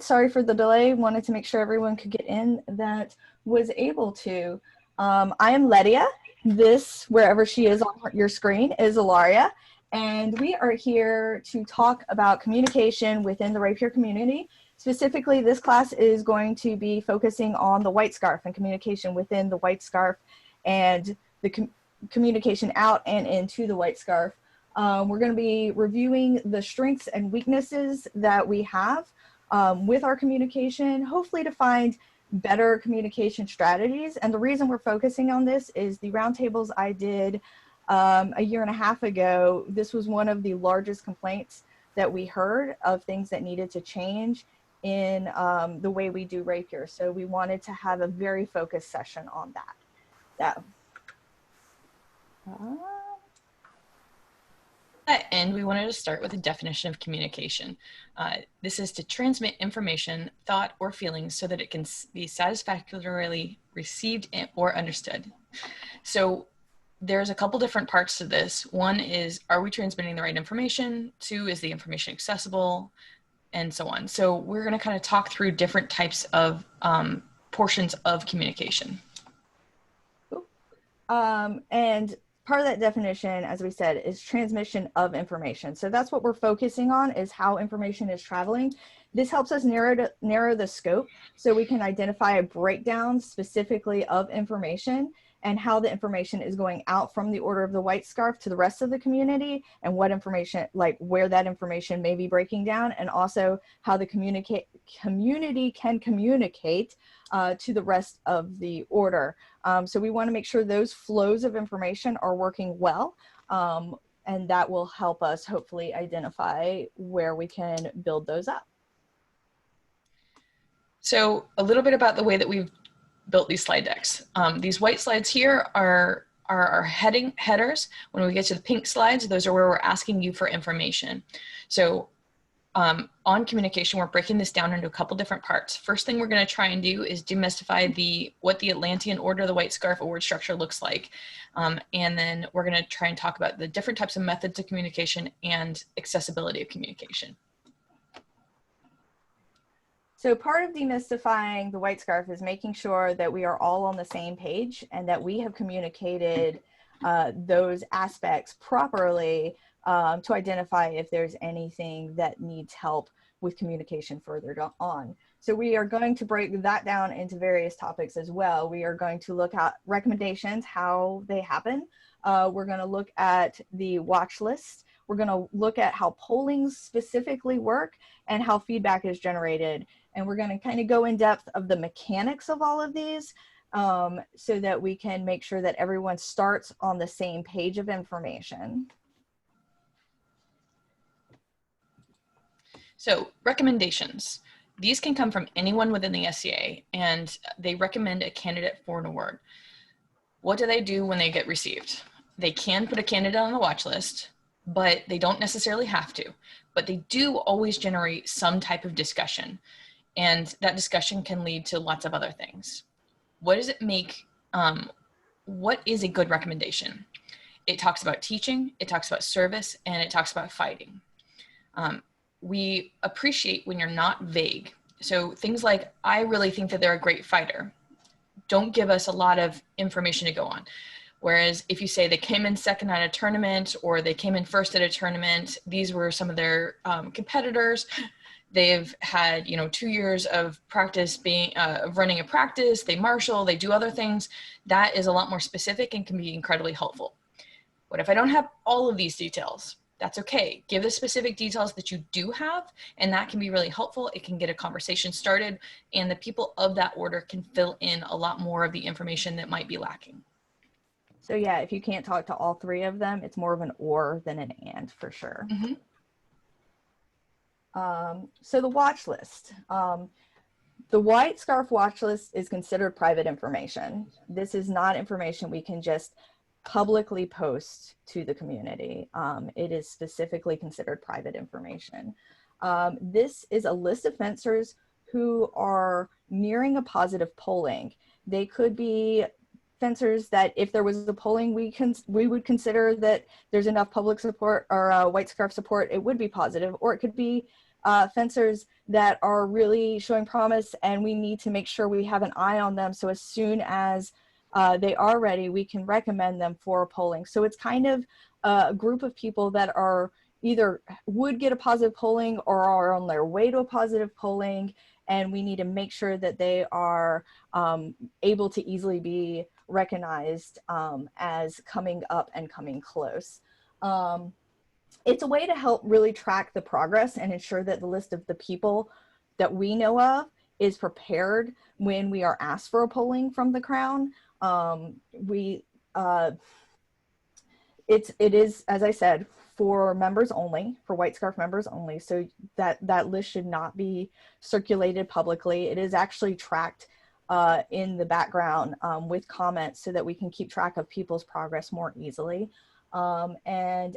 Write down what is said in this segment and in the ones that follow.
Sorry for the delay. Wanted to make sure everyone could get in that was able to. I am Letia. This, wherever she is on your screen, is Illaria. And we are here to talk about communication within the rapier community. Specifically, this class is going to be focusing on the white scarf and communication within the white scarf and the communication out and into the white scarf. We're going to be reviewing the strengths and weaknesses that we have with our communication, hopefully to find better communication strategies. And the reason we're focusing on this is the roundtables I did a year and a half ago. This was one of the largest complaints that we heard of things that needed to change in the way we do rapier. So we wanted to have a very focused session on that. So, And we wanted to start with a definition of communication. This is to transmit information, thought, or feelings so that it can be satisfactorily received or understood. So there's a couple different parts to this. One is, are we transmitting the right information? Two, is the information accessible? And so on. So we're going to kind of talk through different types of portions of communication. And part of that definition, as we said, is transmission of information. So that's what we're focusing on, is how information is traveling. This helps us narrow the scope so we can identify a breakdown specifically of information and how the information is going out from the Order of the White Scarf to the rest of the community, and what information, like where that information may be breaking down, and also how the community can communicate to the rest of the order. So we want to make sure those flows of information are working well, and that will help us hopefully identify where we can build those up. So a little bit about the way that we've built these slide decks. These white slides here are our headers. When we get to the pink slides, those are where we're asking you for information. So on communication, we're breaking this down into a couple different parts. First thing we're going to try and do is demystify what the Atlantean Order of the White Scarf award structure looks like. And then we're going to try and talk about the different types of methods of communication and accessibility of communication. So part of demystifying the white scarf is making sure that we are all on the same page and that we have communicated those aspects properly to identify if there's anything that needs help with communication further on. So we are going to break that down into various topics as well. We are going to look at recommendations, how they happen. We're going to look at the watch list. We're going to look at how pollings specifically work and how feedback is generated. And we're going to kind of go in depth of the mechanics of all of these so that we can make sure that everyone starts on the same page of information. So recommendations. These can come from anyone within the SCA, and they recommend a candidate for an award. What do they do when they get received? They can put a candidate on the watch list, but they don't necessarily have to. But they do always generate some type of discussion. And that discussion can lead to lots of other things. What does it make, what is a good recommendation? It talks about teaching, it talks about service, and it talks about fighting. We appreciate when you're not vague. So things like, I really think that they're a great fighter. Don't give us a lot of information to go on. Whereas if you say they came in second at a tournament or they came in first at a tournament, these were some of their competitors. They've had, 2 years of practice running a practice, they marshal, they do other things. That is a lot more specific and can be incredibly helpful. What if I don't have all of these details? That's okay. Give the specific details that you do have, and that can be really helpful. It can get a conversation started, and the people of that order can fill in a lot more of the information that might be lacking. So yeah, if you can't talk to all three of them, it's more of an or than an and for sure. Mm-hmm. So the watch list. The white scarf watch list is considered private information. This is not information we can just publicly post to the community. It is specifically considered private information. This is a list of fencers who are nearing a positive polling. They could be fencers that if there was a polling, we would consider that there's enough public support or white scarf support, it would be positive, or it could be fencers that are really showing promise, and we need to make sure we have an eye on them. So as soon as they are ready, we can recommend them for polling. So it's kind of a group of people that are either would get a positive polling or are on their way to a positive polling, and we need to make sure that they are able to easily be recognized as coming up and coming close. It's a way to help really track the progress and ensure that the list of the people that we know of is prepared when we are asked for a polling from the Crown. It is, as I said, for members only, for White Scarf members only. So that list should not be circulated publicly. It is actually tracked in the background with comments so that we can keep track of people's progress more easily. And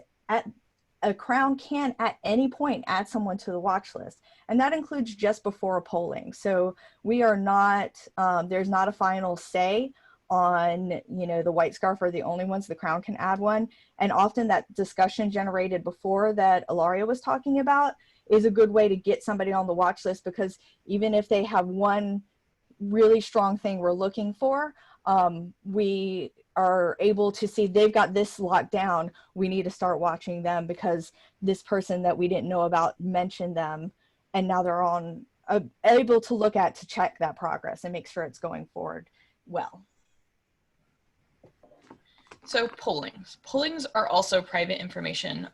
a Crown can at any point add someone to the watch list, and that includes just before a polling. So we are not, there's not a final say on, you know, the White Scarf are the only ones. The Crown can add one, and often that discussion generated before that Illaria was talking about is a good way to get somebody on the watch list, because even if they have one really strong thing we're looking for, we are able to see they've got this locked down. We need to start watching them because this person that we didn't know about mentioned them, and now they're on able to look at to check that progress and make sure it's going forward well. So pollings are also private information.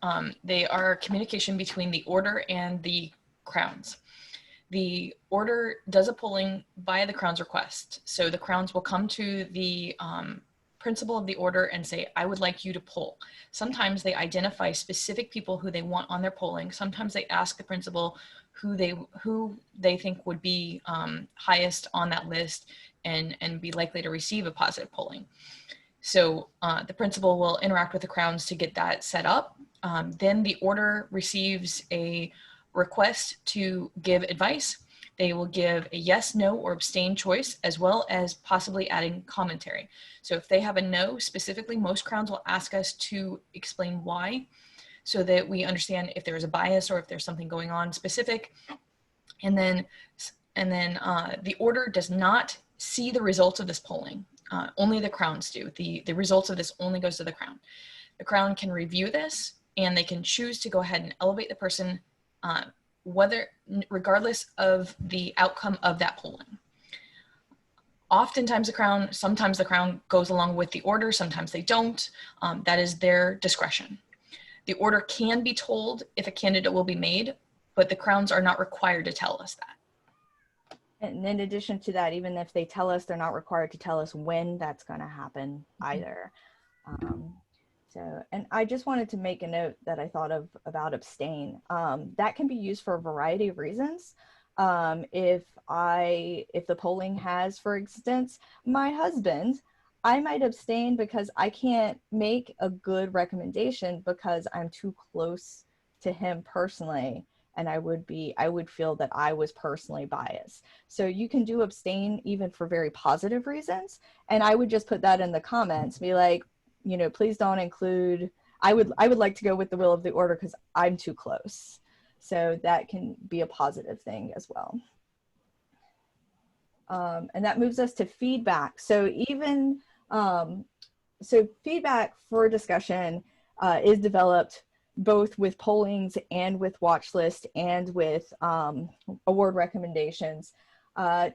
They are communication between the order and the crowns. The order does a polling via the Crown's request. So the Crowns will come to the principal of the order and say, I would like you to poll. Sometimes they identify specific people who they want on their polling. Sometimes they ask the principal who they think would be highest on that list and be likely to receive a positive polling. So the principal will interact with the Crowns to get that set up. Then the order receives a request to give advice. They will give a yes, no, or abstain choice, as well as possibly adding commentary. So if they have a no, specifically, most Crowns will ask us to explain why, so that we understand if there's a bias or if there's something going on specific. And then the order does not see the results of this polling. Only the Crowns do. The results of this only goes to the Crown. The Crown can review this, and they can choose to go ahead and elevate the person regardless of the outcome of that polling. Oftentimes sometimes the Crown goes along with the order, sometimes they don't. That is their discretion. The order can be told if a candidate will be made, but the Crowns are not required to tell us that. And in addition to that, even if they tell us, they're not required to tell us when that's going to happen either. And I just wanted to make a note that I thought of about abstain. That can be used for a variety of reasons. If the polling has, for instance, my husband, I might abstain because I can't make a good recommendation because I'm too close to him personally, and I would feel that I was personally biased. So you can do abstain even for very positive reasons, and I would just put that in the comments, be like, you know, please don't include, I would like to go with the will of the order because I'm too close. So that can be a positive thing as well. And that moves us to feedback. So so feedback for discussion is developed both with pollings and with watch list and with award recommendations.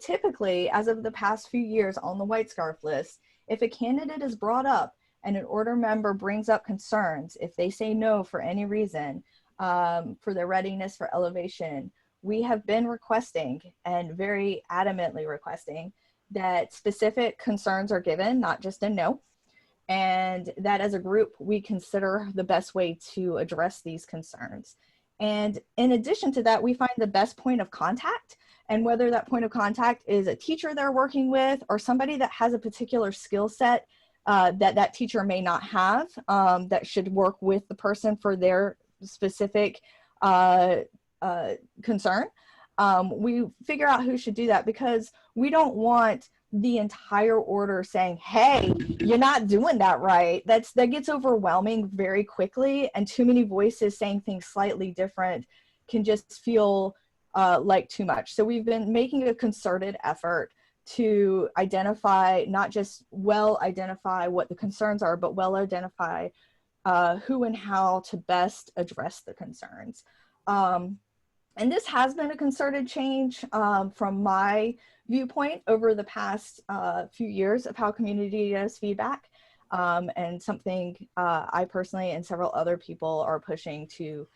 Typically, as of the past few years on the White Scarf list, if a candidate is brought up and an order member brings up concerns, if they say no for any reason, for their readiness for elevation, we have been requesting, and very adamantly requesting, that specific concerns are given, not just a no, and that as a group, we consider the best way to address these concerns. And in addition to that, we find the best point of contact, and whether that point of contact is a teacher they're working with or somebody that has a particular skill set that teacher may not have, that should work with the person for their specific concern. We figure out who should do that, because we don't want the entire order saying, hey, you're not doing that right. That gets overwhelming very quickly, and too many voices saying things slightly different can just feel like too much. So we've been making a concerted effort to identify, not just identify what the concerns are, but identify who and how to best address the concerns. And this has been a concerted change from my viewpoint over the past few years of how community does feedback, and something I personally and several other people are pushing to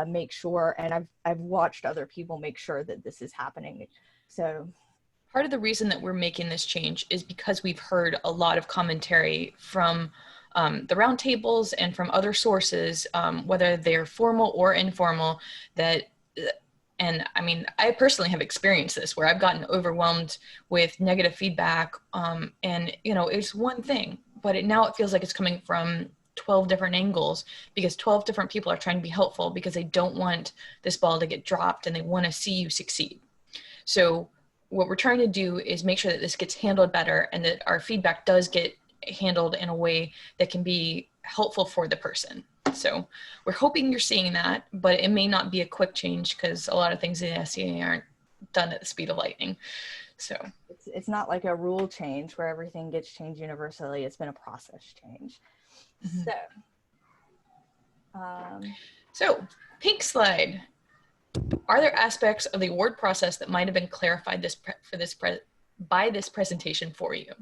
make sure, and I've watched other people make sure that this is happening. So part of the reason that we're making this change is because we've heard a lot of commentary from the roundtables and from other sources, whether they're formal or informal, that, and I mean, I personally have experienced this where I've gotten overwhelmed with negative feedback, and you know, it's one thing, but now it feels like it's coming from 12 different angles because 12 different people are trying to be helpful because they don't want this ball to get dropped and they want to see you succeed. So what we're trying to do is make sure that this gets handled better and that our feedback does get handled in a way that can be helpful for the person. So we're hoping you're seeing that, but it may not be a quick change because a lot of things in the SCA aren't done at the speed of lightning. So it's not like a rule change where everything gets changed universally. It's been a process change. Mm-hmm. So pink slide. Are there aspects of the award process that might have been clarified by this presentation for you?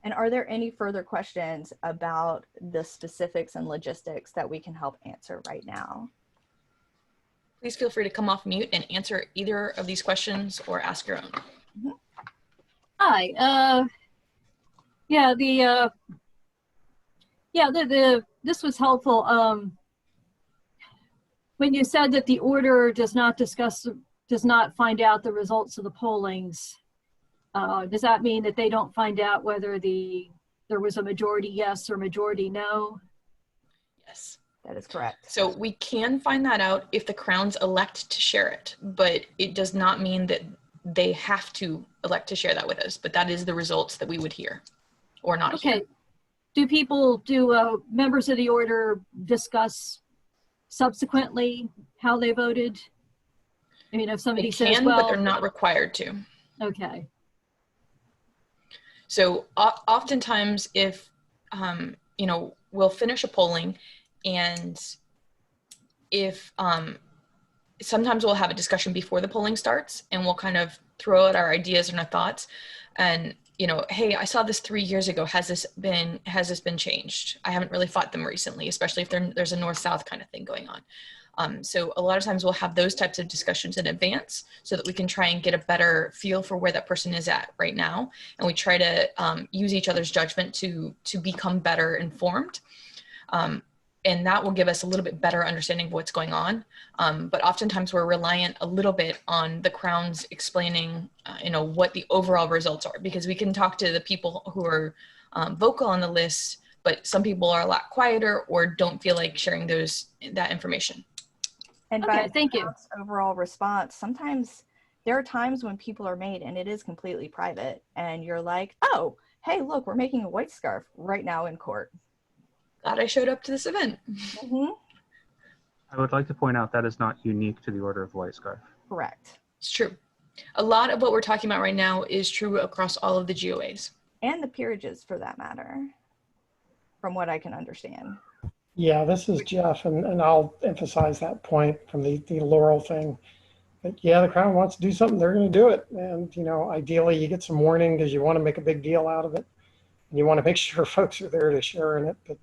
And are there any further questions about the specifics and logistics that we can help answer right now? Please feel free to come off mute and answer either of these questions or ask your own. Mm-hmm. Hi. This was helpful. When you said that the order does not find out the results of the pollings, does that mean that they don't find out whether there was a majority yes or majority no? Yes. That is correct. So we can find that out if the Crowns elect to share it, but it does not mean that they have to elect to share that with us, but that is the results that we would hear or not hear. Do members of the order discuss subsequently how they voted? I mean, if somebody says, well, but they're not required to. Okay. So oftentimes if, we'll finish a polling and if, sometimes we'll have a discussion before the polling starts and we'll kind of throw out our ideas and our thoughts and, hey, I saw this 3 years ago. Has this been changed? I haven't really fought them recently, especially if there's a north-south kind of thing going on. So a lot of times we'll have those types of discussions in advance so that we can try and get a better feel for where that person is at right now. And we try to use each other's judgment to become better informed. And that will give us a little bit better understanding of what's going on. But oftentimes we're reliant a little bit on the Crowns explaining, what the overall results are, because we can talk to the people who are vocal on the list, but some people are a lot quieter or don't feel like sharing that information. And okay, thank you. Overall response, sometimes there are times when people are made and it is completely private and you're like, oh, hey, look, we're making a white scarf right now in court. Glad I showed up to this event. Mm-hmm. I would like to point out that is not unique to the Order of the White Scarf. Correct. It's true. A lot of what we're talking about right now is true across all of the GOAs. And the peerages, for that matter, from what I can understand. Yeah, this is Jeff, and I'll emphasize that point from the Laurel thing. But yeah, the Crown wants to do something, they're going to do it. And, ideally you get some warning because you want to make a big deal out of it. And you want to make sure folks are there to share in it, but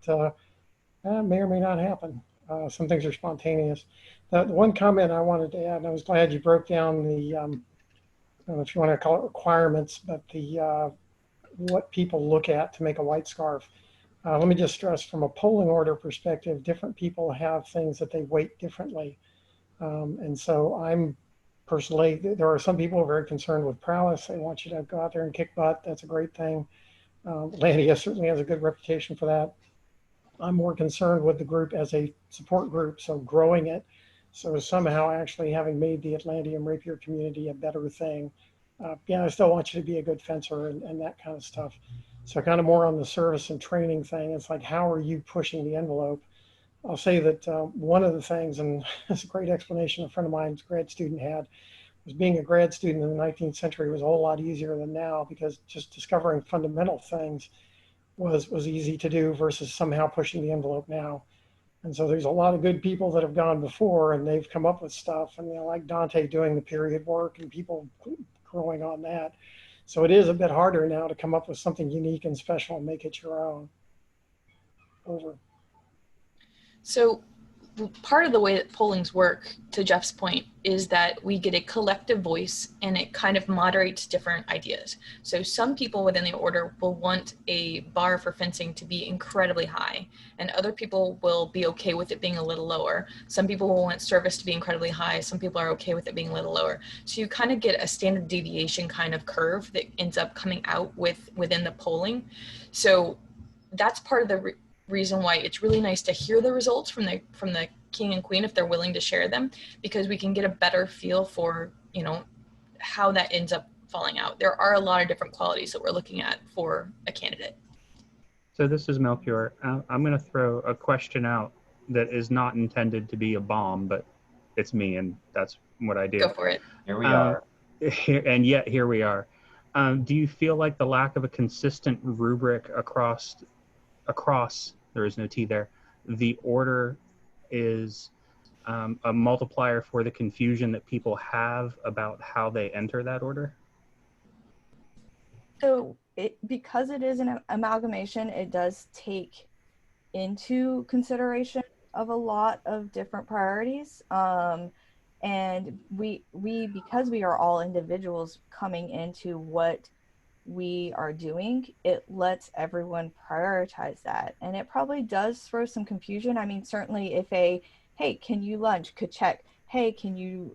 that may or may not happen. Some things are spontaneous. The one comment I wanted to add, and I was glad you broke down the, I don't know if you want to call it requirements, but the what people look at to make a white scarf. Let me just stress from a polling order perspective, different people have things that they weight differently. And so I'm personally, there are some people who are very concerned with prowess. They want you to go out there and kick butt. That's a great thing. Atlantia certainly has a good reputation for that. I'm more concerned with the group as a support group, so growing it. So somehow actually having made the Atlantia and Rapier community a better thing. I still want you to be a good fencer and that kind of stuff. So kind of more on the service and training thing. It's like, how are you pushing the envelope? I'll say that one of the things, and it's a great explanation a friend of mine's grad student had, was being a grad student in the 19th century was a whole lot easier than now, because just discovering fundamental things was easy to do versus somehow pushing the envelope now. And so there's a lot of good people that have gone before, and they've come up with stuff, and like Dante doing the period work and people growing on that. So it is a bit harder now to come up with something unique and special and make it your own. Over. So part of the way that pollings work, to Jeff's point, is that we get a collective voice and it kind of moderates different ideas. So some people within the order will want a bar for fencing to be incredibly high, and other people will be okay with it being a little lower. Some people will want service to be incredibly high. Some people are okay with it being a little lower. So you kind of get a standard deviation kind of curve that ends up coming out within the polling. So that's part of the reason why it's really nice to hear the results from the king and queen if they're willing to share them, because we can get a better feel for, you know, how that ends up falling out. There are a lot of different qualities that we're looking at for a candidate. So this is Melchior. I'm going to throw a question out that is not intended to be a bomb, but it's me, and that's what I do. Go for it. Here we are. And yet here we are. Do you feel like the lack of a consistent rubric across, there is no T there, the order is a multiplier for the confusion that people have about how they enter that order? So because it is an amalgamation, it does take into consideration of a lot of different priorities. And we because we are all individuals coming into what we are doing, it lets everyone prioritize that. And it probably does throw some confusion. I mean, certainly if hey, can you lunge? Could check. Hey, can you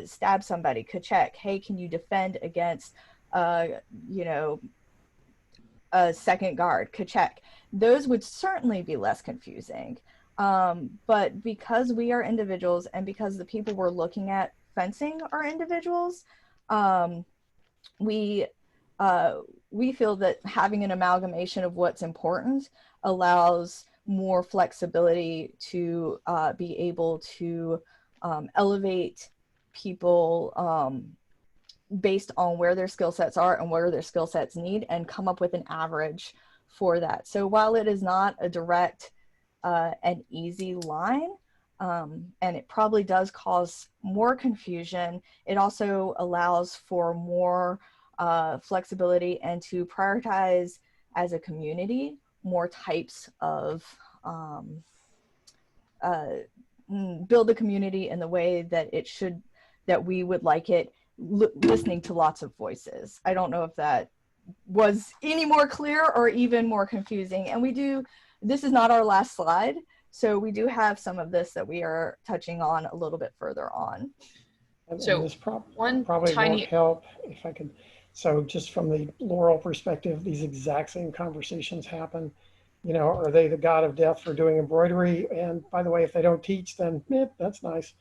stab somebody? Could check. Hey, can you defend against, you know, a second guard? Could check. Those would certainly be less confusing. But because we are individuals and because the people we're looking at fencing are individuals, we feel that having an amalgamation of what's important allows more flexibility to be able to elevate people based on where their skill sets are and where their skill sets need, and come up with an average for that. So while it is not a direct and easy line, and it probably does cause more confusion, it also allows for more flexibility and to prioritize as a community more types of build the community in the way that it should, that we would like it, listening to lots of voices. I don't know if that was any more clear or even more confusing. And we do, this is not our last slide, so we do have some of this that we are touching on a little bit further on. So this one probably tiny won't help if I could. So just from the Laurel perspective, these exact same conversations happen. You know, are they the god of death for doing embroidery? And by the way, if they don't teach, then that's nice.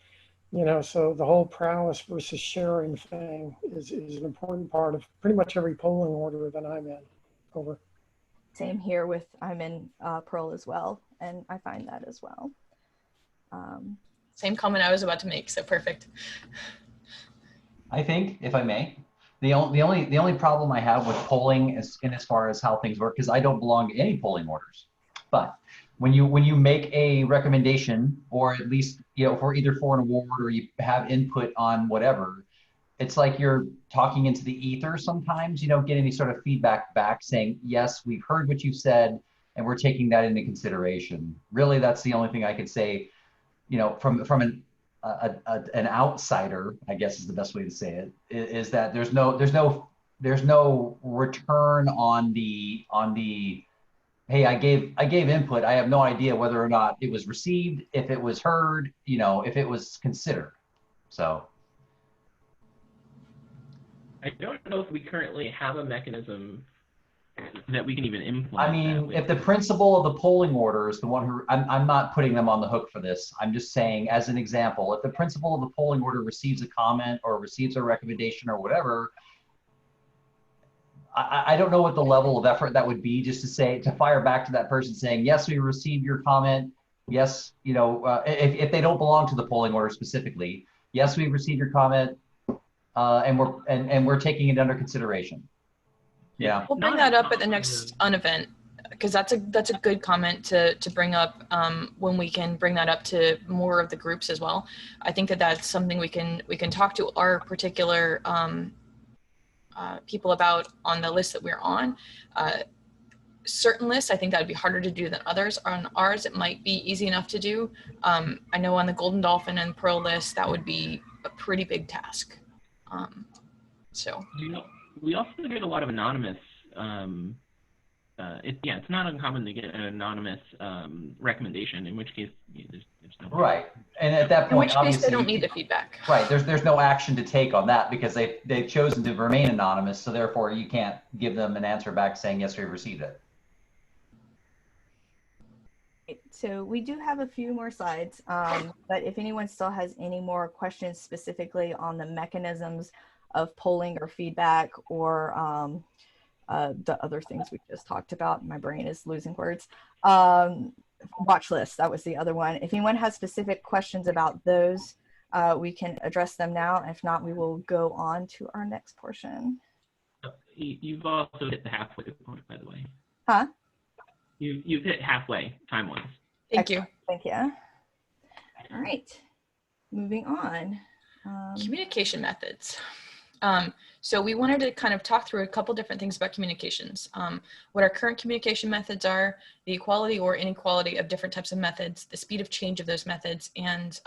You know, so the whole prowess versus sharing thing is an important part of pretty much every polling order that I'm in. Over. Same here with, I'm in Pearl as well, and I find that as well. same comment I was about to make, so perfect. I think, if I may, the only problem I have with polling is in as far as how things work, because I don't belong to any polling orders. But when you make a recommendation, or at least, you know, for an award, or you have input on whatever, it's like you're talking into the ether sometimes. You don't get any sort of feedback back saying, yes, we've heard what you said and we're taking that into consideration. Really, that's the only thing I could say, you know, from an outsider, I guess is the best way to say it, is that there's no return on the hey, I gave input. I have no idea whether or not it was received, if it was heard, you know, if it was considered. So I don't know if we currently have a mechanism that we can even implement. I mean, if the principal of the polling order is the one who, I'm not putting them on the hook for this. I'm just saying, as an example, if the principal of the polling order receives a comment or receives a recommendation or whatever, I don't know what the level of effort that would be, just to fire back to that person saying, yes, we received your comment. Yes, if they don't belong to the polling order specifically, yes, we've received your comment, and we're taking it under consideration. Yeah. We'll bring that up at the next unevent, because that's a good comment to bring up when we can bring that up to more of the groups as well. I think that's something we can talk to our particular people about on the list that we're on. Certain lists, I think that would be harder to do than others. On ours, it might be easy enough to do. I know on the Golden Dolphin and Pearl list, that would be a pretty big task. So we also get a lot of anonymous. It's not uncommon to get an anonymous recommendation. In which case, there's no right. And at that point, in which case obviously, they don't need the feedback. Right. There's no action to take on that because they've chosen to remain anonymous. So therefore, you can't give them an answer back saying yes, we received it. So we do have a few more slides, but if anyone still has any more questions specifically on the mechanisms of polling or feedback or the other things we just talked about, my brain is losing words. Watch list, that was the other one. If anyone has specific questions about those, we can address them now. If not, we will go on to our next portion. You've also hit the halfway point, by the way. Huh? You've hit halfway time-wise. Thank you. Thank you. All right, moving on. Communication methods. So we wanted to kind of talk through a couple different things about communications. What our current communication methods are, the equality or inequality of different types of methods, the speed of change of those methods, and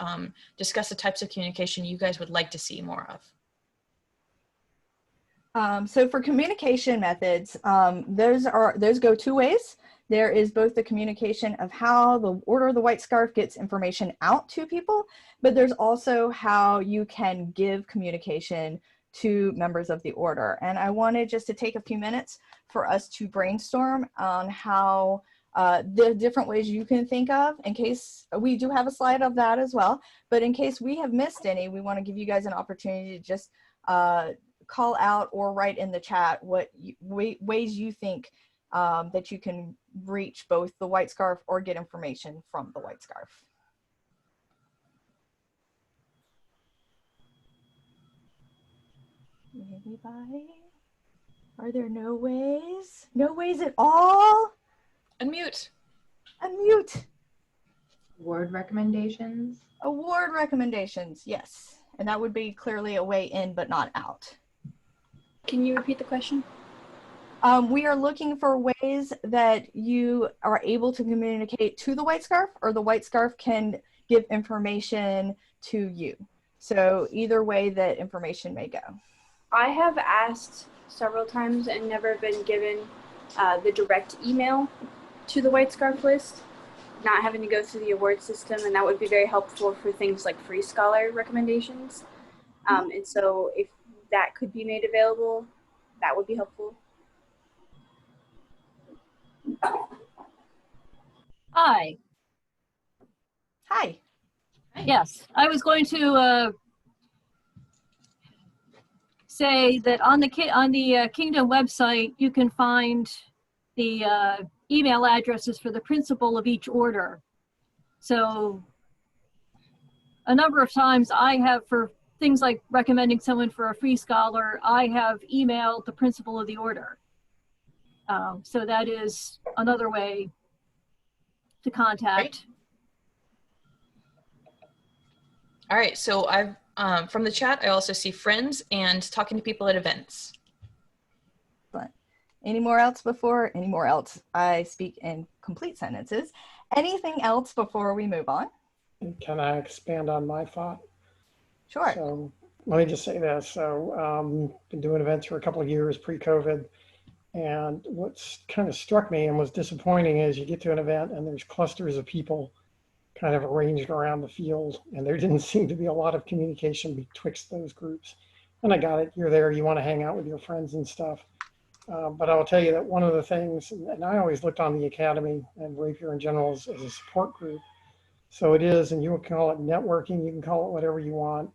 discuss the types of communication you guys would like to see more of. So for communication methods, those go two ways. There is both the communication of how the Order of the White Scarf gets information out to people, but there's also how you can give communication to members of the order. And I wanted just to take a few minutes for us to brainstorm on how the different ways you can think of, in case we do have a slide of that as well, but in case we have missed any, we want to give you guys an opportunity to just call out or write in the chat what ways you think that you can reach both the White Scarf or get information from the White Scarf. Anybody? Are there no ways? No ways at all? Unmute. Unmute. Word recommendations? Award recommendations, yes. And that would be clearly a way in but not out. Can you repeat the question? We are looking for ways that you are able to communicate to the White Scarf or the White Scarf can give information to you. So either way that information may go. I have asked several times and never been given the direct email to the White Scarf list, not having to go through the award system, and that would be very helpful for things like free scholar recommendations. And so if that could be made available, that would be helpful. Hi. Hi. Yes, I was going to say that on the Kingdom website, you can find the email addresses for the principal of each order. So a number of times I have, for things like recommending someone for a free scholar, I have emailed the principal of the order. So that is another way to contact. Great. All right, so I've from the chat, I also see friends and talking to people at events. But any more else before? Any more else? I speak in complete sentences. Anything else before we move on? Can I expand on my thought? Sure. So let me just say this. So been doing events for a couple of years pre-COVID. And what's kind of struck me and was disappointing is you get to an event and there's clusters of people kind of arranged around the field, and there didn't seem to be a lot of communication betwixt those groups. And I got it, you're there, you want to hang out with your friends and stuff. But I will tell you that one of the things, and I always looked on the Academy and Rapier in general as a support group. So it is, and you can call it networking, you can call it whatever you want.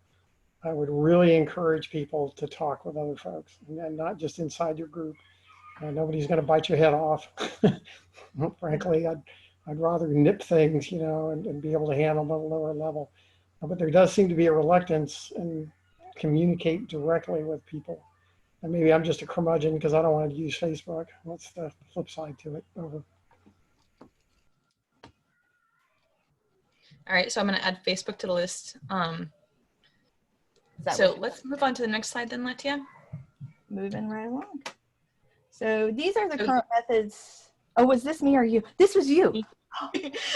I would really encourage people to talk with other folks and not just inside your group. Nobody's going to bite your head off. Frankly, I'd rather nip things, and be able to handle them at a lower level. But there does seem to be a reluctance and communicate directly with people. And maybe I'm just a curmudgeon because I don't want to use Facebook. What's the flip side to it? Over. All right, so I'm going to add Facebook to the list. Is that So what let's move on to the next slide then, Letia. moving right along? So these are the So- current methods. Oh, was this me or you? This was you.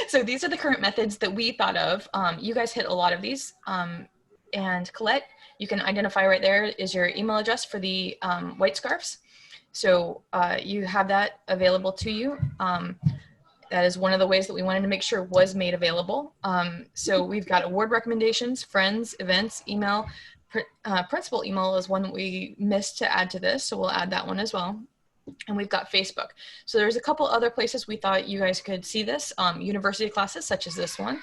So these are the current methods that we thought of. You guys hit a lot of these. And Colette, you can identify right there is your email address for the white scarves. So you have that available to you. That is one of the ways that we wanted to make sure was made available. So we've got award recommendations, friends, events, email. Principal email is one that we missed to add to this, so we'll add that one as well. And we've got Facebook. So there's a couple other places we thought you guys could see this. University classes such as this one,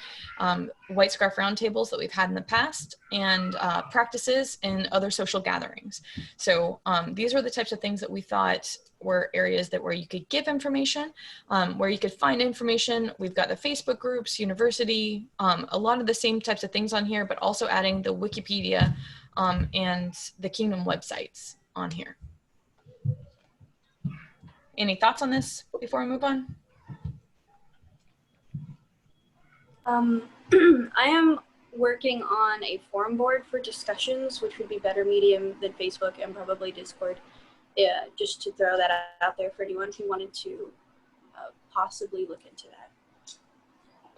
White Scarf Roundtables that we've had in the past, and practices and other social gatherings. So these were the types of things that we thought were areas that where you could give information, where you could find information. We've got the Facebook groups, university, a lot of the same types of things on here, but also adding the Wikipedia and the Kingdom websites on here. Any thoughts on this before we move on? I am working on a forum board for discussions, which would be better medium than Facebook and probably Discord. Yeah, just to throw that out there for anyone who wanted to possibly look into that.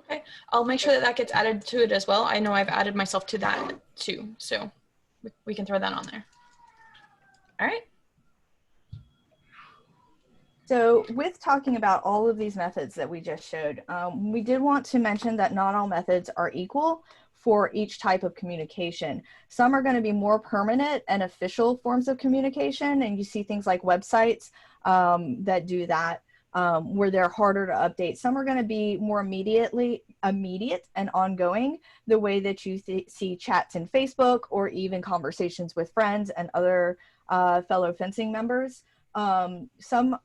Okay, I'll make sure that that gets added to it as well. I know I've added myself to that too, so we can throw that on there. All right. So with talking about all of these methods that we just showed, we did want to mention that not all methods are equal for each type of communication. Some are going to be more permanent and official forms of communication, and you see things like websites that do that, where they're harder to update. Some are going to be more immediate and ongoing, the way that you see chats in Facebook or even conversations with friends and other fellow fencing members. Some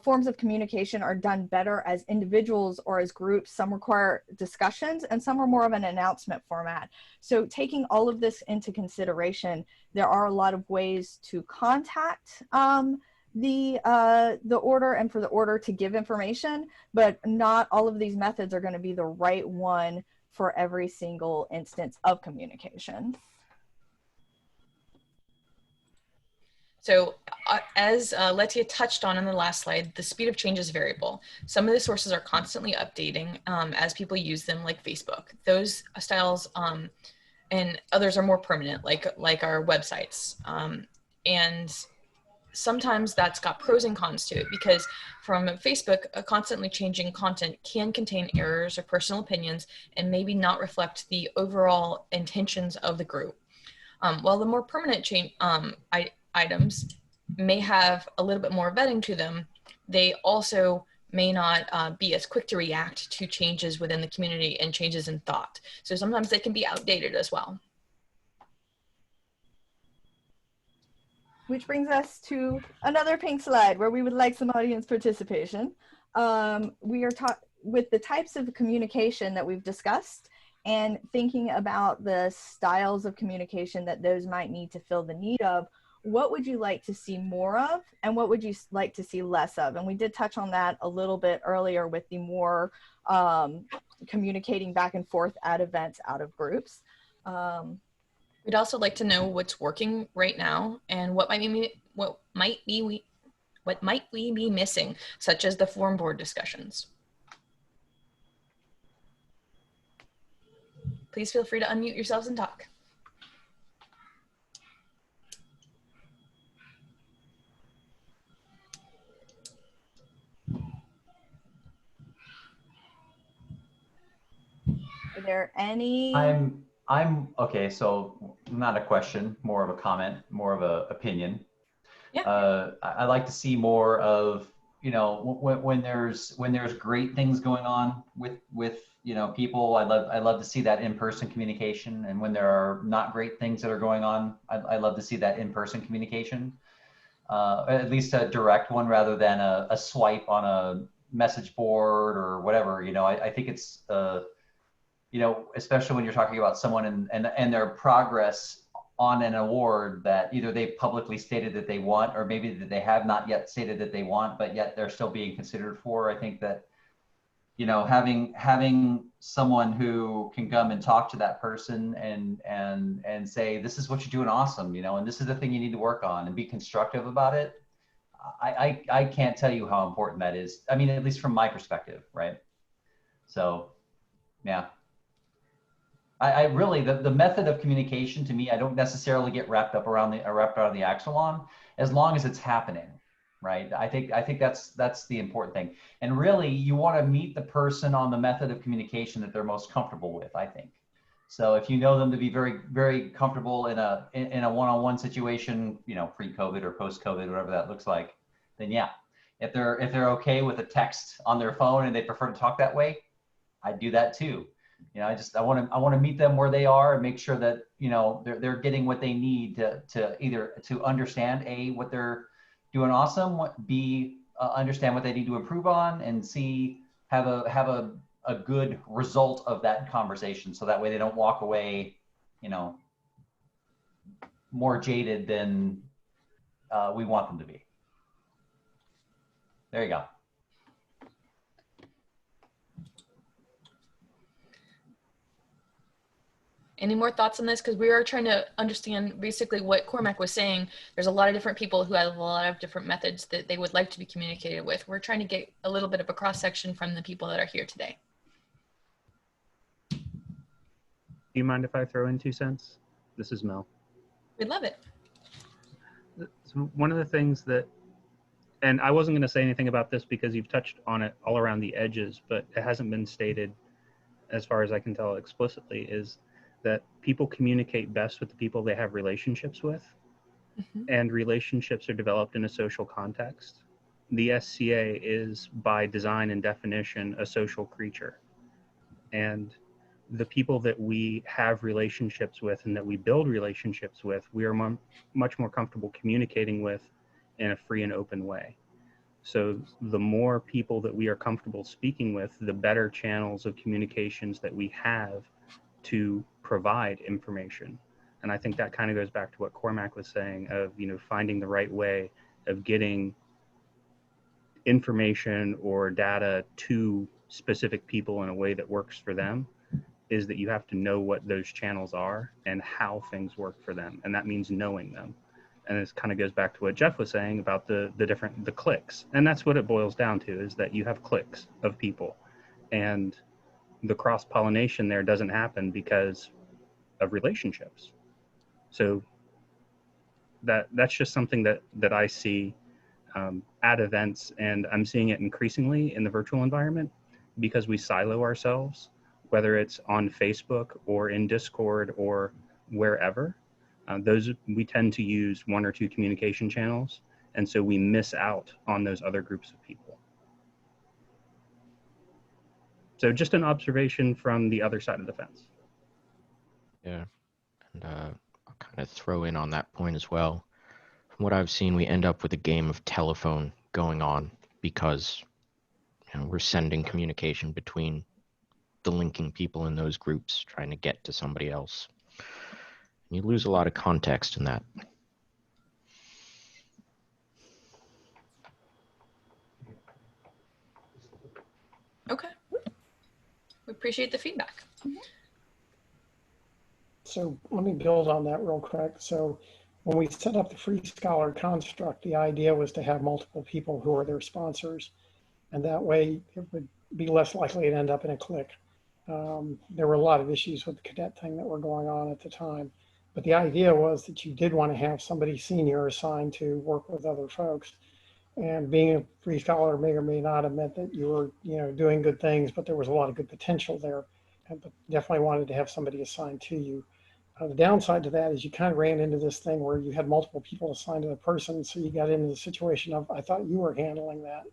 forms of communication are done better as individuals or as groups. Some require discussions and some are more of an announcement format. So taking all of this into consideration, there are a lot of ways to contact the order and for the order to give information, but not all of these methods are going to be the right one for every single instance of communication. So as Letia touched on in the last slide, the speed of change is variable. Some of the sources are constantly updating as people use them, like Facebook. Those styles and others are more permanent, like our websites. And sometimes that's got pros and cons to it, because from Facebook, a constantly changing content can contain errors or personal opinions and maybe not reflect the overall intentions of the group. While the more permanent change items may have a little bit more vetting to them, they also may not be as quick to react to changes within the community and changes in thought. So sometimes they can be outdated as well. Which brings us to another pink slide where we would like some audience participation. We are with the types of communication that we've discussed and thinking about the styles of communication that those might need to fill the need of. What would you like to see more of and what would you like to see less of? And we did touch on that a little bit earlier with the more communicating back and forth at events out of groups. We'd also like to know what's working right now and what might we be missing, such as the forum board discussions. Please feel free to unmute yourselves and talk. Are there any? I'm okay. So not a question, more of a comment, more of a opinion. Yeah. I like to see more of, when there's great things going on with people. I love to see that in-person communication. And when there are not great things that are going on, I love to see that in-person communication. At least a direct one rather than a swipe on message board or whatever. I think it's, especially when you're talking about someone and their progress on an award that either they publicly stated that they want, or maybe that they have not yet stated that they want, but yet they're still being considered for. I think that, having someone who can come and talk to that person and say, this is what you're doing awesome, and this is the thing you need to work on, and be constructive about it. I can't tell you how important that is. I mean, at least from my perspective, right? So, yeah. I really, the method of communication, to me, I don't necessarily get wrapped out of the axle on, as long as it's happening, right? I think that's the important thing. And really, you want to meet the person on the method of communication that they're most comfortable with, I think. So if you know them to be very, very comfortable in a one-on-one situation, pre-COVID or post-COVID, whatever that looks like, then yeah. If they're okay with a text on their phone and they prefer to talk that way, I'd do that too. I want to meet them where they are and make sure that they're getting what they need to either to understand what they're doing awesome, B, understand what they need to improve on, and C, have a good result of that conversation, so that way they don't walk away more jaded than we want them to be. There you go. Any more thoughts on this? Because we are trying to understand basically what Cormac was saying. There's a lot of different people who have a lot of different methods that they would like to be communicated with. We're trying to get a little bit of a cross section from the people that are here today. Do you mind if I throw in 2 cents? This is Mel. We'd love it. So one of the things that, and I wasn't going to say anything about this because you've touched on it all around the edges, but it hasn't been stated, as far as I can tell explicitly, is that people communicate best with the people they have relationships with. Mm-hmm. And relationships are developed in a social context. The SCA is, by design and definition, a social creature. And the people that we have relationships with and that we build relationships with, we are much more comfortable communicating with in a free and open way. So the more people that we are comfortable speaking with, the better channels of communications that we have to provide information. And I think that kind of goes back to what Cormac was saying of, finding the right way of getting information or data to specific people in a way that works for them, is that you have to know what those channels are and how things work for them. And that means knowing them. And this kind of goes back to what Jeff was saying about the clicks. And that's what it boils down to, is that you have cliques of people. And the cross-pollination there doesn't happen because of relationships. So that's just something that I see at events, and I'm seeing it increasingly in the virtual environment because we silo ourselves, whether it's on Facebook or in Discord or wherever. We tend to use 1 or 2 communication channels, and so we miss out on those other groups of people. So just an observation from the other side of the fence. Yeah, and I'll kind of throw in on that point as well. From what I've seen, we end up with a game of telephone going on because we're sending communication between the linking people in those groups, trying to get to somebody else. And you lose a lot of context in that. Okay. We appreciate the feedback. Mm-hmm. So let me build on that real quick. So when we set up the Free Scholar construct, the idea was to have multiple people who are their sponsors. And that way it would be less likely to end up in a clique. There were a lot of issues with the cadet thing that were going on at the time. But the idea was that you did want to have somebody senior assigned to work with other folks. And being a Free Scholar may or may not have meant that you were, doing good things, but there was a lot of good potential there. But definitely wanted to have somebody assigned to you. The downside to that is you kind of ran into this thing where you had multiple people assigned to the person, so you got into the situation of, I thought you were handling that.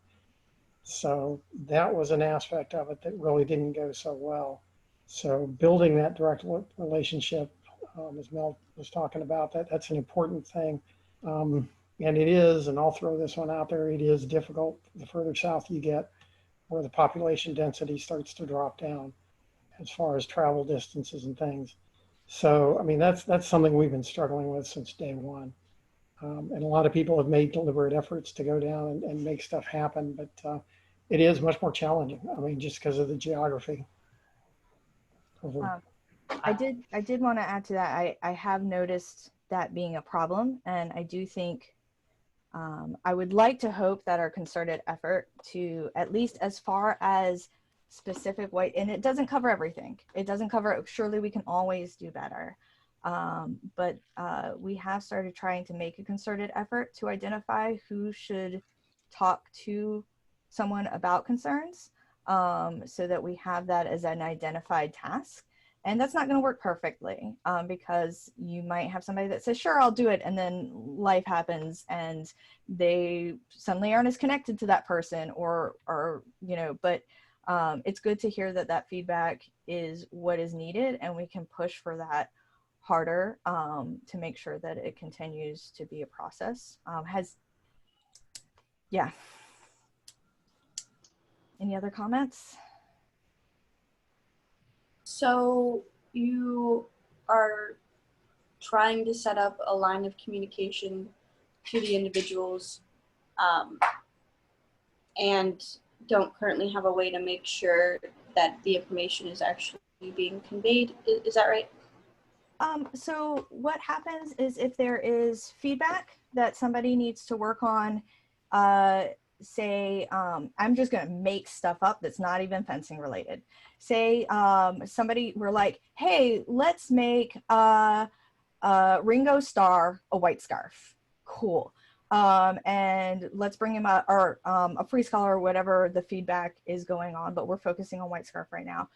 So that was an aspect of it that really didn't go so well. So building that direct relationship, as Mel was talking about, that's an important thing. And it is, and I'll throw this one out there, it is difficult the further south you get. where the population density starts to drop down as far as travel distances and things. So, I mean, that's something we've been struggling with since day one. And a lot of people have made deliberate efforts to go down and make stuff happen, but it is much more challenging. I mean, just because of the geography. I did want to add to that. I have noticed that being a problem, and I do think I would like to hope that our concerted effort to, at least as far as specific white, and it doesn't cover everything. It doesn't cover, surely we can always do better. But we have started trying to make a concerted effort to identify who should talk to someone about concerns, so that we have that as an identified task. And that's not going to work perfectly, because you might have somebody that says, sure, I'll do it. And then life happens and they suddenly aren't as connected to that person, or you know, but it's good to hear that that feedback is what is needed, and we can push for that harder, to make sure that it continues to be a process. Yeah. Any other comments? So you are trying to set up a line of communication to the individuals, and don't currently have a way to make sure that the information is actually being conveyed. Is that right? So what happens is, if there is feedback that somebody needs to work on, say, I'm just going to make stuff up that's not even fencing related. Say somebody, we're like, hey, let's make Ringo Starr a white scarf. Cool. And let's bring him a free scholar, or whatever the feedback is going on, but we're focusing on white scarf right now.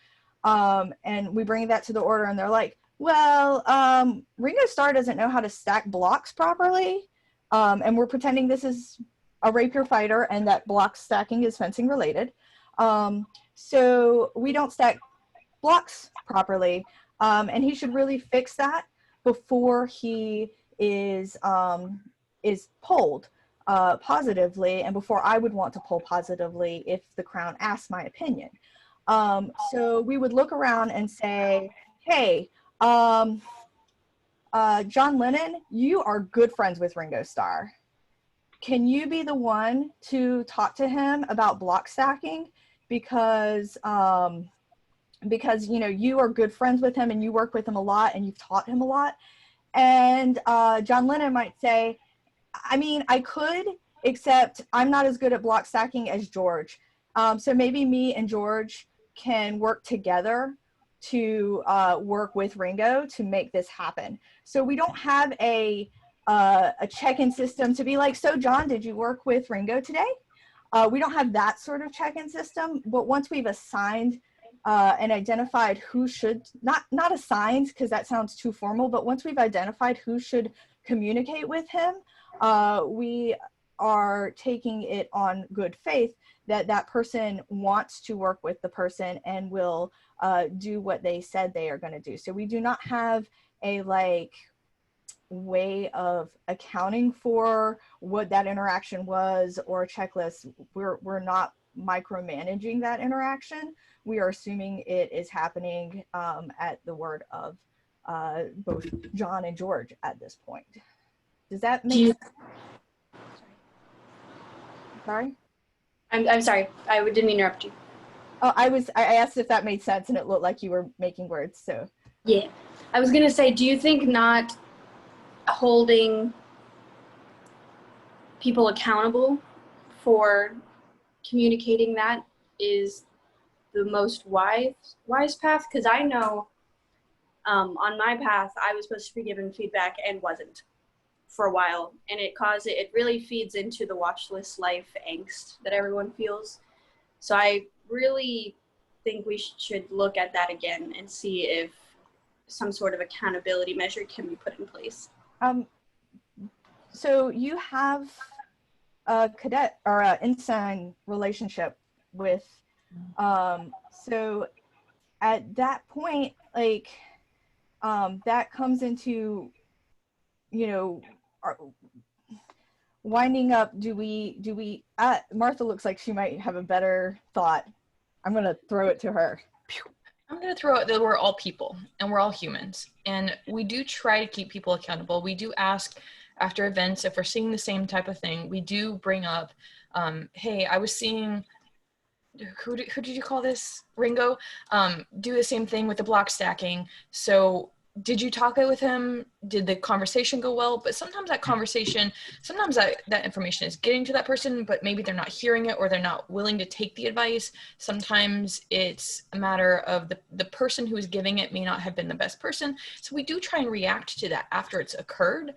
And we bring that to the order, and they're like, well, Ringo Starr doesn't know how to stack blocks properly. And we're pretending this is a rapier fighter and that block stacking is fencing related. So we don't stack blocks properly. And he should really fix that before he is polled positively, and before I would want to poll positively if the Crown asks my opinion. So we would look around and say, hey, John Lennon, you are good friends with Ringo Starr. Can you be the one to talk to him about block stacking? Because you know, you are good friends with him and you work with him a lot and you've taught him a lot. And John Lennon might say, I mean, I could, except I'm not as good at block stacking as George. So maybe me and George can work together to work with Ringo to make this happen. So we don't have a check-in system to be like, so John, did you work with Ringo today? We don't have that sort of check-in system, but once we've assigned and identified who should, not assigned because that sounds too formal, but once we've identified who should communicate with him, we are taking it on good faith that that person wants to work with the person and will do what they said they are going to do. So we do not have a way of accounting for what that interaction was or a checklist. We're not micromanaging that interaction. We are assuming it is happening at the word of both John and George at this point. Does that make sense? Sorry? I'm sorry. I didn't mean to interrupt you. Oh, I asked if that made sense and it looked like you were making words, so. Yeah. I was going to say, do you think not holding people accountable for communicating that is the most wise path? Because I know on my path, I was supposed to be given feedback and wasn't for a while, and it really feeds into the watch list life angst that everyone feels. So I really think we should look at that again and see if some sort of accountability measure can be put in place. So you have a cadet or an ensign relationship with, so at that point, that comes into, you know, winding up, Martha looks like she might have a better thought. I'm going to throw it to her. I'm going to throw out that we're all people and we're all humans, and we do try to keep people accountable. We do ask after events if we're seeing the same type of thing. We do bring up, hey, I was seeing, who did you call this? Ringo? Do the same thing with the block stacking. So did you talk it with him? Did the conversation go well? But sometimes that conversation, sometimes that information is getting to that person, but maybe they're not hearing it or they're not willing to take the advice. Sometimes it's a matter of the person who is giving it may not have been the best person. So we do try and react to that after it's occurred,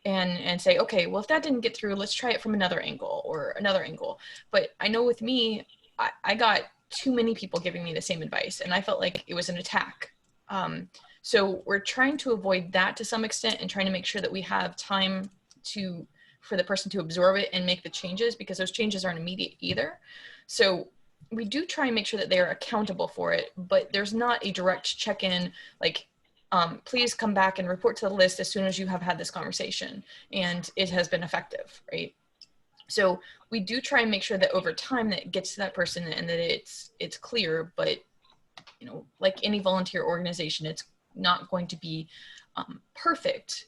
and say, okay, well, if that didn't get through, let's try it from another angle or another angle. But I know with me, I got too many people giving me the same advice, and I felt like it was an attack. So we're trying to avoid that to some extent and trying to make sure that we have time for the person to absorb it and make the changes, because those changes aren't immediate either. So we do try and make sure that they are accountable for it, but there's not a direct check-in like, please come back and report to the list as soon as you have had this conversation and it has been effective, right? So we do try and make sure that over time that it gets to that person and that it's clear, but you know, like any volunteer organization, it's not going to be perfect,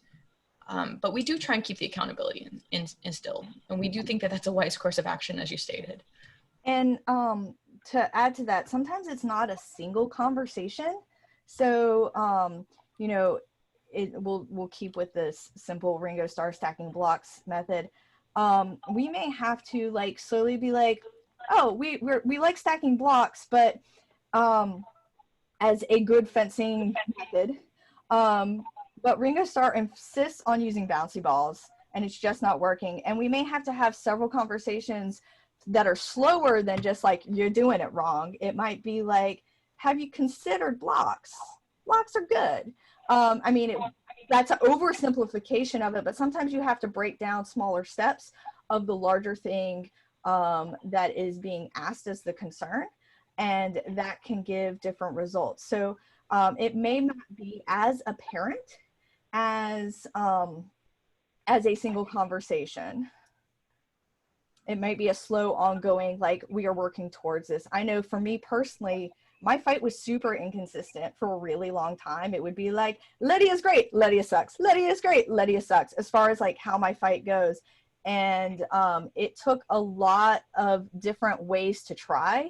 but we do try and keep the accountability instilled, and we do think that that's a wise course of action, as you stated. And to add to that, sometimes it's not a single conversation. So you know, we'll keep with this simple Ringo Starr stacking blocks method. We may have to like slowly be like, oh, we like stacking blocks, but as a good fencing method. But Ringo Starr insists on using bouncy balls, and it's just not working. And we may have to have several conversations that are slower than just like, you're doing it wrong. It might be like, have you considered blocks? Blocks are good. I mean, that's an oversimplification of it, but sometimes you have to break down smaller steps of the larger thing that is being asked as the concern. And that can give different results. So it may not be as apparent as a single conversation. It might be a slow ongoing, like, we are working towards this. I know for me personally, my fight was super inconsistent for a really long time. It would be like, Letia's great, Letia sucks. Letia's great, Letia sucks, as far as like how my fight goes. And it took a lot of different ways to try,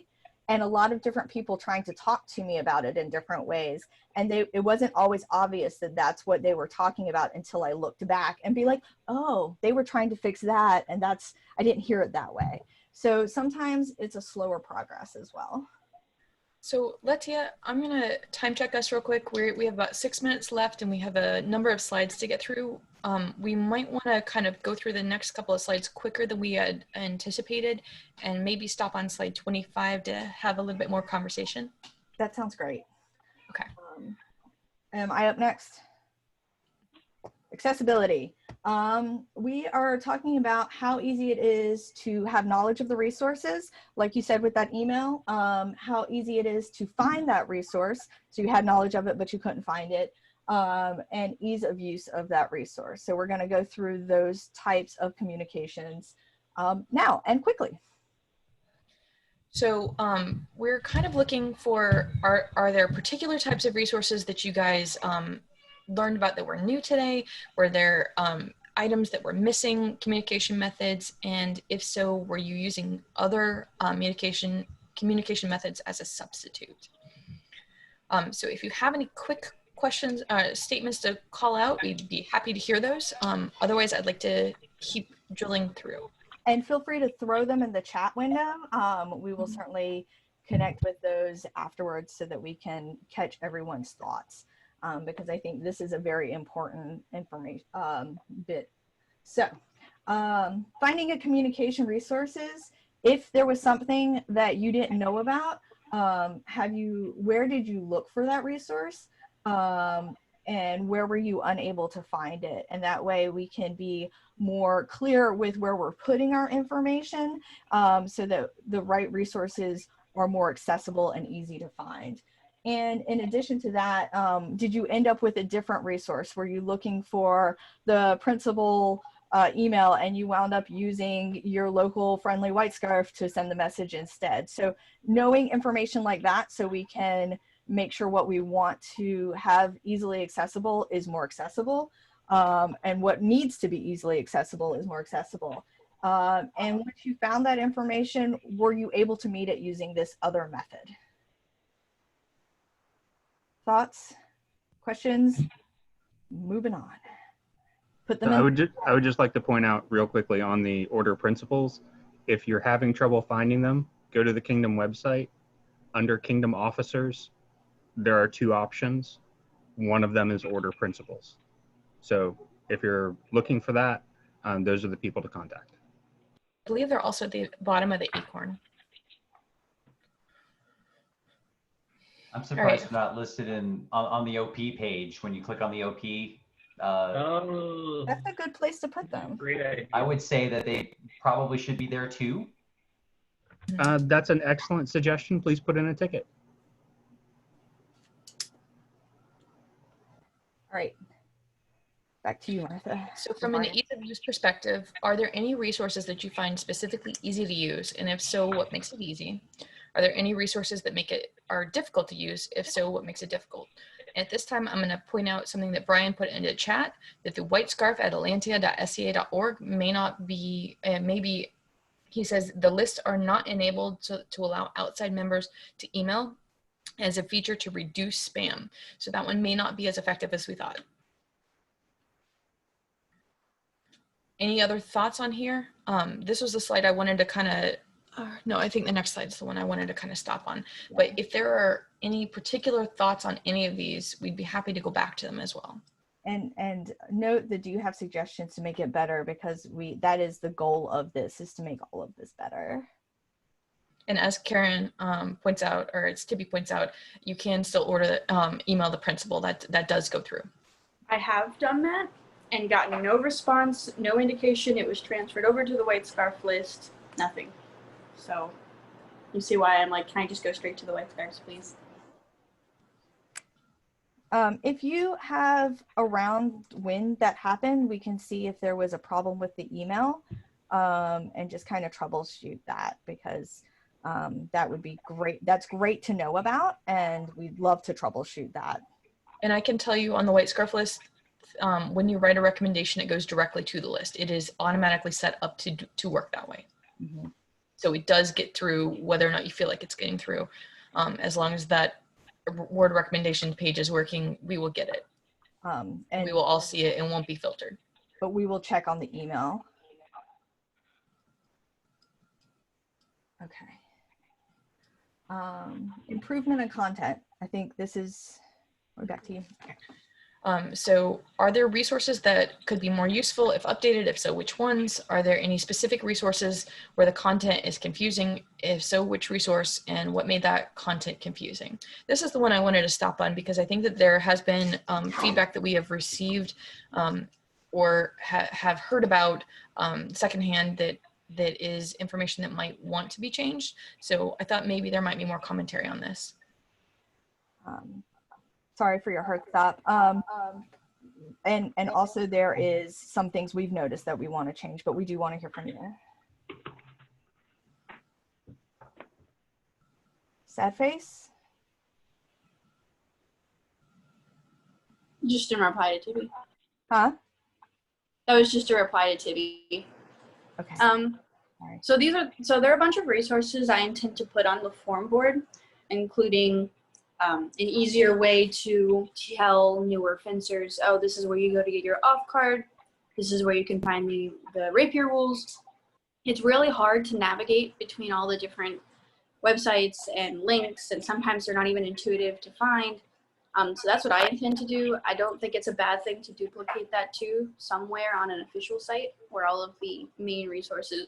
and a lot of different people trying to talk to me about it in different ways. And it wasn't always obvious that that's what they were talking about until I looked back and be like, oh, they were trying to fix that. And I didn't hear it that way. So sometimes it's a slower progress as well. So Letia, I'm gonna time check us real quick. We have about 6 minutes left and we have a number of slides to get through. We might wanna kind of go through the next couple of slides quicker than we had anticipated, and maybe stop on slide 25 to have a little bit more conversation. That sounds great. Okay. Am I up next? Accessibility. We are talking about how easy it is to have knowledge of the resources, like you said with that email, how easy it is to find that resource. So you had knowledge of it, but you couldn't find it, and ease of use of that resource. So we're going to go through those types of communications now and quickly. So we're kind of looking for, are there particular types of resources that you guys learned about that were new today? Were there items that were missing communication methods? And if so, were you using other communication methods as a substitute? So if you have any quick questions, statements to call out, we'd be happy to hear those. Otherwise, I'd like to keep drilling through. And feel free to throw them in the chat window. We will certainly connect with those afterwards so that we can catch everyone's thoughts, because I think this is a very important information bit. So finding a communication resources, if there was something that you didn't know about, where did you look for that resource? And where were you unable to find it? And that way we can be more clear with where we're putting our information, so that the right resources are more accessible and easy to find. And in addition to that, did you end up with a different resource? Were you looking for the principal email and you wound up using your local friendly white scarf to send the message instead. So knowing information like that so we can make sure what we want to have easily accessible is more accessible, and what needs to be easily accessible is more accessible. And once you found that information, were you able to meet it using this other method? Thoughts? Questions? Moving on. Put them in. I would just like to point out real quickly on the order principles, if you're having trouble finding them, go to the Kingdom website. Under Kingdom Officers, there are 2 options. One of them is order principles. So if you're looking for that, those are the people to contact. I believe they're also at the bottom of the acorn. I'm surprised they're not listed on the OP page. When you click on the OP, Oh, That's a good place to put them. great idea. I would say that they probably should be there too. That's an excellent suggestion. Please put in a ticket. All right. Back to you, Martha. So from an ease of use perspective, are there any resources that you find specifically easy to use? And if so, what makes it easy? Are there any resources that are difficult to use? If so, what makes it difficult? At this time, I'm going to point out something that Brian put into chat, that the white scarf at atlantia.sca.org may not be, maybe he says the lists are not enabled to allow outside members to email as a feature to reduce spam. So that one may not be as effective as we thought. Any other thoughts on here? This was the slide I wanted to kind of, no, I think the next slide is the one I wanted to kind of stop on. But if there are any particular thoughts on any of these, we'd be happy to go back to them as well. And note that, do you have suggestions to make it better? Because that is the goal of this, is to make all of this better. And as Karen points out, or as Tibby points out, you can still order email the principal. That does go through. I have done that and gotten no response, no indication it was transferred over to the white scarf list, nothing. So you see why I'm like, can I just go straight to the white scarves, please? If you have around when that happened, we can see if there was a problem with the email, and just kind of troubleshoot that, because that would be great. That's great to know about, and we'd love to troubleshoot that. And I can tell you on the white scarf list, when you write a recommendation, it goes directly to the list. It is automatically set up to work that way. Mm-hmm. So it does get through whether or not you feel like it's getting through. As long as that word recommendation page is working, we will get it. And we will all see it and won't be filtered. But we will check on the email. Okay. Improvement in content. I think this is, back to you. Okay. So are there resources that could be more useful if updated? If so, which ones? Are there any specific resources where the content is confusing? If so, which resource, and what made that content confusing? This is the one I wanted to stop on, because I think that there has been feedback that we have received or have heard about secondhand that is information that might want to be changed. So I thought maybe there might be more commentary on this. Sorry for your hard stop. And also there is some things we've noticed that we want to change, but we do want to hear from you. Sad face? Just a reply to Tibby. Huh? That was just a reply to Tibby. Okay. So there are a bunch of resources I intend to put on the forum board, including an easier way to tell newer fencers, oh, this is where you go to get your off card. This is where you can find the rapier rules. It's really hard to navigate between all the different websites and links, and sometimes they're not even intuitive to find. So that's what I intend to do. I don't think it's a bad thing to duplicate that too somewhere on an official site where all of the main resources,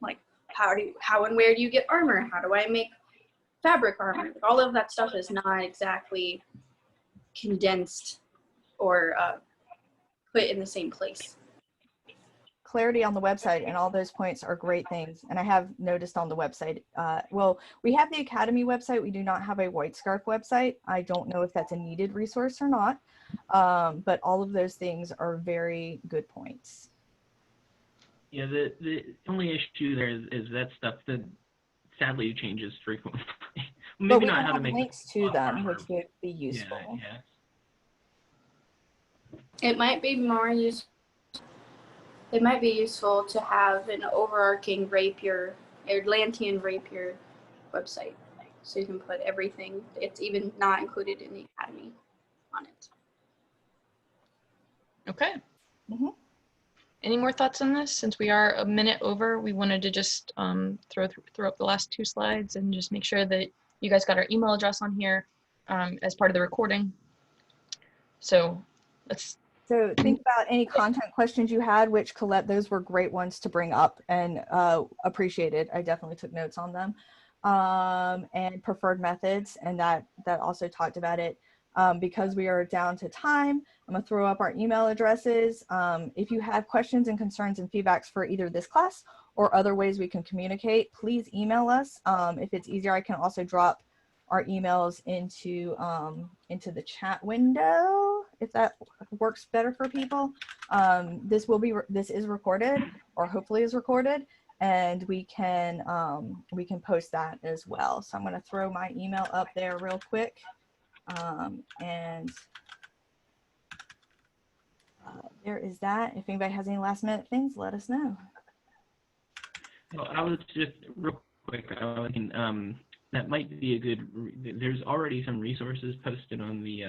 like how and where do you get armor? How do I make fabric armor? All of that stuff is not exactly condensed or put in the same place. Clarity on the website and all those points are great things. And I have noticed on the website, well, we have the Academy website. We do not have a White Scarf website. I don't know if that's a needed resource or not, but all of those things are very good points. Yeah, the only issue there is that stuff that sadly changes frequently. But Maybe we not can how to have make links to them, which would be useful. Yeah. It might be more use. It might be useful to have an overarching rapier, Atlantian rapier website, so you can put everything. It's even not included in the academy on it. Okay. Mhm. Any more thoughts on this? Since we are a minute over, we wanted to just throw up the last 2 slides and just make sure that you guys got our email address on here as part of the recording. So let's. So think about any content questions you had, which Colette, those were great ones to bring up and appreciated. I definitely took notes on them. And preferred methods, and that also talked about it. Because we are down to time, I'm gonna throw up our email addresses. If you have questions and concerns and feedbacks for either this class or other ways we can communicate, please email us. If it's easier, I can also drop our emails into the chat window if that works better for people. This is recorded, or hopefully is recorded, and we can post that as well. So I'm going to throw my email up there real quick, and there is that. If anybody has any last minute things, let us know. Well, I was just real quick. That might be a good. There's already some resources posted on the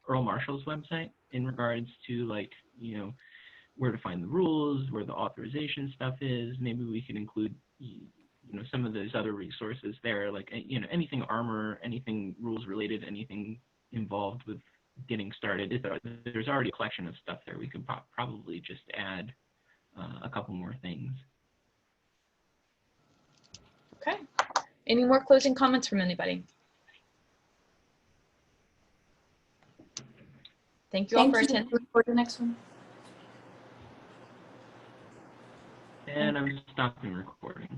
Earl Marshall's website in regards to, like, you know, where to find the rules, where the authorization stuff is. Maybe we can include, you know, some of those other resources there, like, you know, anything armor, anything rules related, anything involved with getting started. There's already a collection of stuff there. We could probably just add a couple more things. Okay. Any more closing comments from anybody? Thank you all for attending. For the next one. And I'm stopping recording.